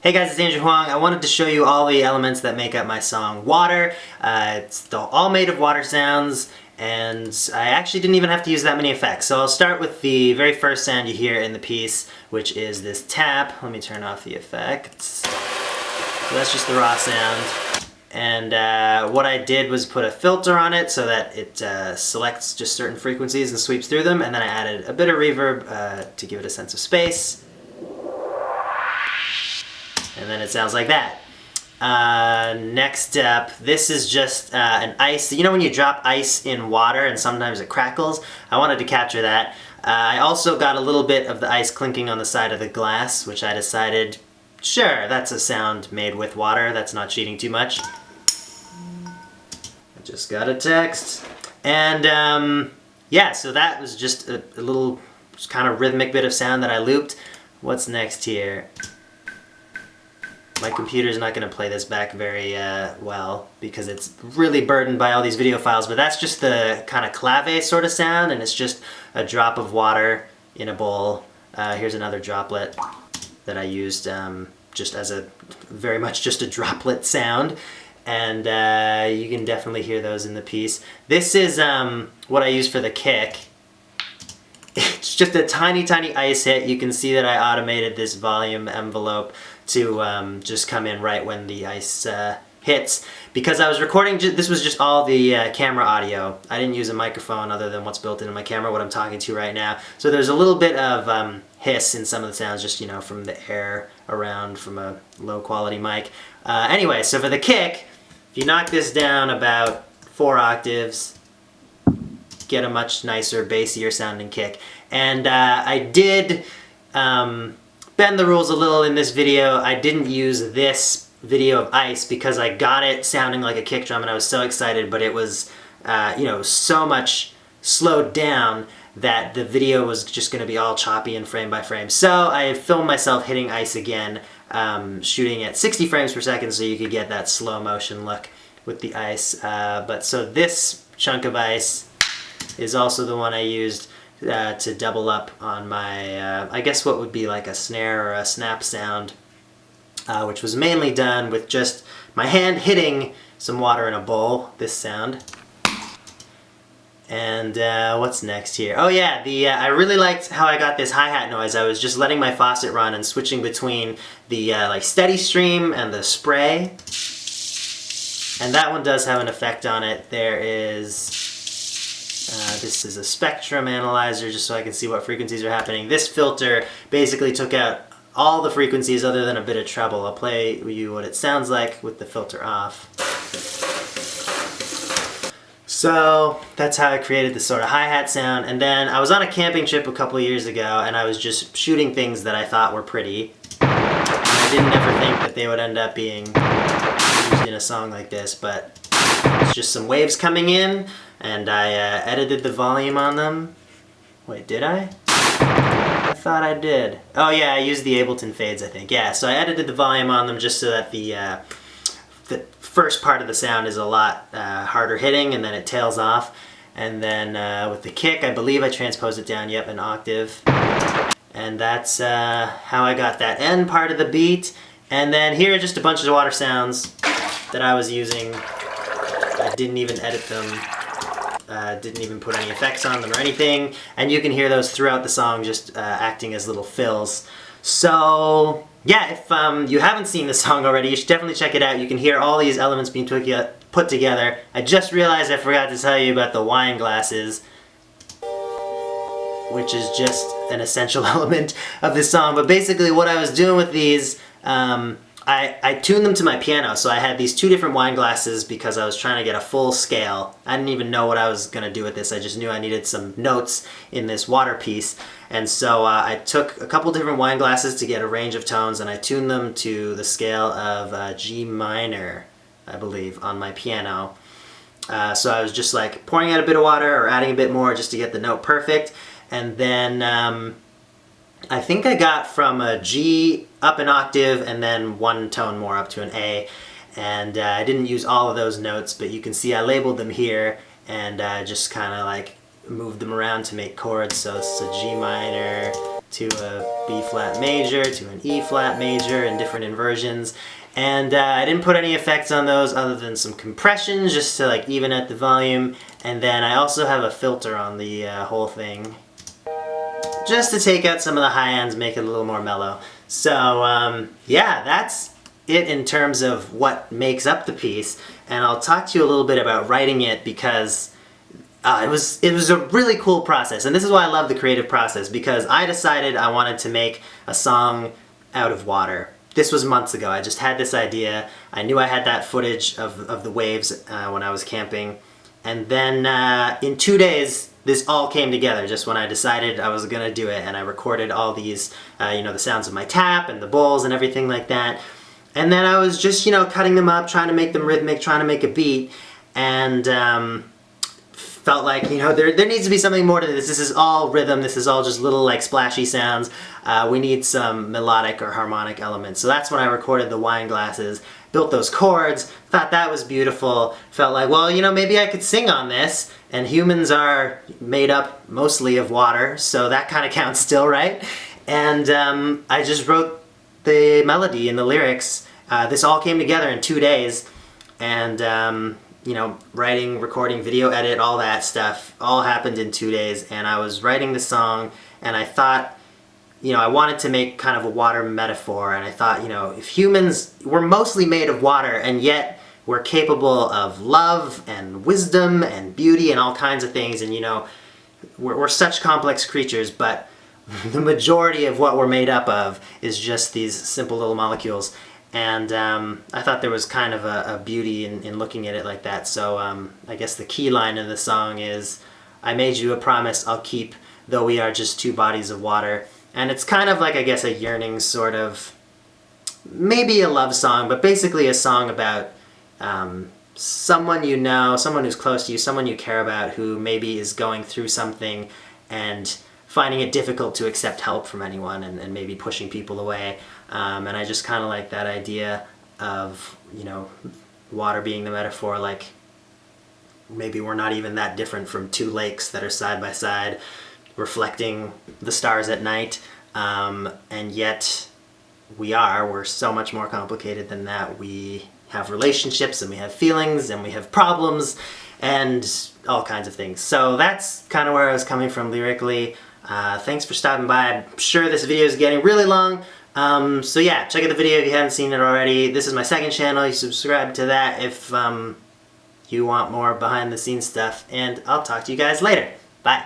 Hey guys, it's Andrew Huang. I wanted to show you all the elements that make up my song Water. It's all made of water sounds, and I actually didn't even have to use that many effects. So I'll start with the very first sound you hear in the piece, which is this tap. Let me turn off the effects. So that's just the raw sound. And what I did was put a filter on it so that it selects just certain frequencies and sweeps through them, and then I added a bit of reverb to give it a sense of space. And then it sounds like that. Next up, this is just an ice. You know when you drop ice in water and sometimes it crackles? I wanted to capture that. I also got a little bit of the ice clinking on the side of the glass, which I decided, sure, that's a sound made with water. That's not cheating too much. I just got a text. And yeah, so that was just a little kind of rhythmic bit of sound that I looped. What's next here? My computer's not going to play this back very well because it's really burdened by all these video files, but that's just the kind of clave sort of sound, and it's just a drop of water in a bowl. Here's another droplet that I used just as a very much just a droplet sound, and you can definitely hear those in the piece. This is what I use for the kick. It's just a tiny, tiny ice hit. You can see that I automated this volume envelope to just come in right when the ice hits. Because I was recording, this was just all the camera audio. I didn't use a microphone other than what's built into my camera, what I'm talking to right now. So there's a little bit of hiss in some of the sounds, just, you know, from the air around from a low quality mic. Anyway, so for the kick, if you knock this down about 4 octaves, get a much nicer, bassier sounding kick. And I did bend the rules a little in this video. I didn't use this video of ice because I got it sounding like a kick drum and I was so excited, but it was you know, so much slowed down that the video was just going to be all choppy and frame by frame. So I filmed myself hitting ice again, shooting at 60 frames per second so you could get that slow motion look with the ice. But so this chunk of ice is also the one I used to double up on my, I guess what would be like a snare or a snap sound, which was mainly done with just my hand hitting some water in a bowl, this sound. And what's next here? Oh yeah, I really liked how I got this hi-hat noise. I was just letting my faucet run and switching between the like steady stream and the spray. And that one does have an effect on it. There is... this is a spectrum analyzer just so I can see what frequencies are happening. This filter basically took out all the frequencies other than a bit of treble. I'll play you what it sounds like with the filter off. So that's how I created this sort of hi-hat sound. And then I was on a camping trip a couple years ago and I was just shooting things that I thought were pretty. And I didn't ever think that they would end up being used in a song like this, but it's just some waves coming in. And I edited the volume on them. Wait, did I? I thought I did. Oh yeah, I used the Ableton fades, I think. Yeah, so I edited the volume on them just so that the first part of the sound is a lot harder hitting, and then it tails off. And then with the kick, I believe I transposed it down, yep, an octave. And that's how I got that end part of the beat. And then here are just a bunch of water sounds that I was using. I didn't even edit them. Didn't even put any effects on them or anything, and you can hear those throughout the song just acting as little fills. So yeah, if you haven't seen the song already, you should definitely check it out. You can hear all these elements being put together. I just realized I forgot to tell you about the wine glasses, which is just an essential element of this song. But basically what I was doing with these, I tuned them to my piano, so I had these 2 different wine glasses because I was trying to get a full scale. I didn't even know what I was going to do with this. I just knew I needed some notes in this water piece. And so I took a couple different wine glasses to get a range of tones, and I tuned them to the scale of G minor, I believe, on my piano. So I was just like pouring out a bit of water or adding a bit more just to get the note perfect. And then I think I got from a G up an octave and then 1 tone more up to an A. And I didn't use all of those notes, but you can see I labeled them here and just kind of like moved them around to make chords. So it's a G minor, to a B flat major to an E flat major in different inversions. And I didn't put any effects on those other than some compression just to like even out the volume. And then I also have a filter on the whole thing just to take out some of the high ends, make it a little more mellow. So yeah, that's it in terms of what makes up the piece. And I'll talk to you a little bit about writing it because it was a really cool process. And this is why I love the creative process, because I decided I wanted to make a song out of water. This was months ago. I just had this idea. I knew I had that footage of the waves when I was camping. And then in 2 days, this all came together just when I decided I was going to do it. And I recorded all these, you know, the sounds of my tap and the bowls and everything like that. And then I was just, you know, cutting them up, trying to make them rhythmic, trying to make a beat. And felt like, you know, there needs to be something more to this. This is all rhythm. This is all just little like splashy sounds. We need some melodic or harmonic elements. So that's when I recorded the wine glasses, built those chords, thought that was beautiful. Felt like, well, you know, maybe I could sing on this. And humans are made up mostly of water, so that kind of counts still, right? And I just wrote the melody and the lyrics. This all came together in 2 days. And you know, writing, recording, video edit, all that stuff, all happened in 2 days. And I was writing the song, and I thought, you know, I wanted to make kind of a water metaphor. And I thought, you know, if humans, we're mostly made of water, and yet we're capable of love and wisdom and beauty and all kinds of things. And, you know, we're such complex creatures, but the majority of what we're made up of is just these simple little molecules. And I thought there was kind of a beauty in looking at it like that. So I guess the key line in the song is, I made you a promise I'll keep, though we are just two bodies of water. And it's kind of like, I guess, a yearning sort of, maybe a love song, but basically a song about someone you know, someone who's close to you, someone you care about who maybe is going through something and finding it difficult to accept help from anyone and maybe pushing people away. And I just kind of like that idea of, you know, water being the metaphor, like maybe we're not even that different from two lakes that are side by side, reflecting the stars at night, and yet we're so much more complicated than that. We have relationships, and we have feelings, and we have problems, and all kinds of things. So that's kind of where I was coming from lyrically. Thanks for stopping by. I'm sure this video is getting really long. So yeah, check out the video if you haven't seen it already. This is my second channel. You subscribe to that if you want more behind the scenes stuff. And I'll talk to you guys later. Bye.